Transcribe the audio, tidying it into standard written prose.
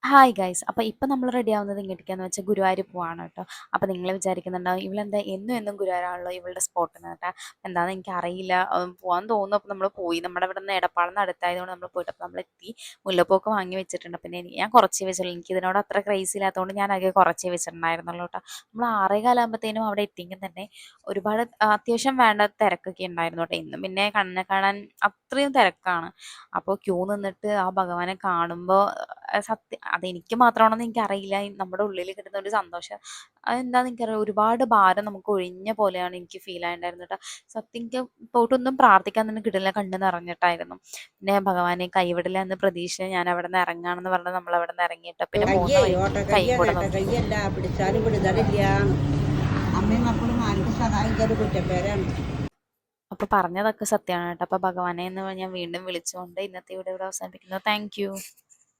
Hi guys. അപ്പോൾ ഇപ്പം നമ്മൾ റെഡി ആവുന്നത് എങ്ങോട്ടേക്കാന്ന് വെച്ചാൽ ഗുരുവായൂർ പോവാണ് കേട്ടോ. അപ്പോൾ നിങ്ങൾ വിചാരിക്കുന്നുണ്ടാവും ഇവളെന്താ എന്നും എന്നും ഗുരുവായൂരാണല്ലോ ഇവളുടെ സ്പോട്ടെന്ന് കേട്ടോ. എന്താണെന്ന് എനിക്കറിയില്ല. പോകാൻ തോന്നുന്നു. അപ്പോൾ നമ്മൾ പോയി. നമ്മുടെ ഇവിടെ നിന്ന് എടപ്പാളിൽ നിന്ന് അടുത്തായതുകൊണ്ട് നമ്മൾ പോയിട്ട് അപ്പോൾ നമ്മളെത്തി. മുല്ലപ്പൂവൊക്കെ വാങ്ങി വെച്ചിട്ടുണ്ട്. പിന്നെ ഞാൻ കുറച്ചേ വെച്ചുള്ളൂ. എനിക്ക് ഇതിനോട് അത്ര ക്രേസ് ഇല്ലാത്തതുകൊണ്ട് ഞാൻ ആകെ കുറച്ചേ വെച്ചിട്ടുണ്ടായിരുന്നുള്ളൂ കേട്ടോ. നമ്മൾ 6:15 അവിടെ എത്തിയെങ്കിൽ തന്നെ ഒരുപാട് അത്യാവശ്യം വേണ്ട തിരക്കൊക്കെ ഉണ്ടായിരുന്നു കേട്ടോ. ഇന്നും പിന്നെ കണ്ണിനെ കാണാൻ അത്രയും തിരക്കാണ്. അപ്പോൾ ക്യൂ നിന്നിട്ട് ആ ഭഗവാനെ കാണുമ്പോൾ സത്യം അതെനിക്ക് മാത്രമാണെന്ന് എനിക്കറിയില്ല. നമ്മുടെ ഉള്ളിൽ കിട്ടുന്ന ഒരു സന്തോഷം അതെന്താണെന്ന് എനിക്കറിയാം. ഒരുപാട് ഭാരം നമുക്ക് ഒഴിഞ്ഞ പോലെയാണ് എനിക്ക് ഫീൽ ആയിട്ടുണ്ടായിരുന്നത് കേട്ടോ. സത്യം എനിക്ക് പോയിട്ടൊന്നും പ്രാർത്ഥിക്കാൻ തന്നെ കിട്ടില്ല. കണ്ണ് നിറഞ്ഞിട്ടായിരുന്നു. പിന്നെ ഭഗവാനെ കൈവിടില്ല എന്ന് പ്രതീക്ഷ ഞാൻ അവിടെ നിന്ന് ഇറങ്ങുകയാണെന്ന് പറഞ്ഞ് നമ്മൾ അവിടെ നിന്ന് ഇറങ്ങിയിട്ട് പിന്നെ പോകുന്ന കയ്യേ വഴിക്ക് കൈ ഓട്ടക്കയ്യ കൂടെ നോക്കി. നെട്ടക്കയ്യല്ല, പിടിച്ചാലും വിടുതലില്ല. അമ്മയും മക്കളും ആർക്ക് സഹായിക്കാതെ കുറ്റപ്പേരാണ്. അപ്പോൾ പറഞ്ഞതൊക്കെ സത്യമാണ് കേട്ടോ. അപ്പോൾ ഭഗവാനെ എന്ന് ഞാൻ വീണ്ടും വിളിച്ചുകൊണ്ട് ഇന്നത്തെ ഇവിടെ അവസാനിപ്പിക്കുന്നു. Thank you.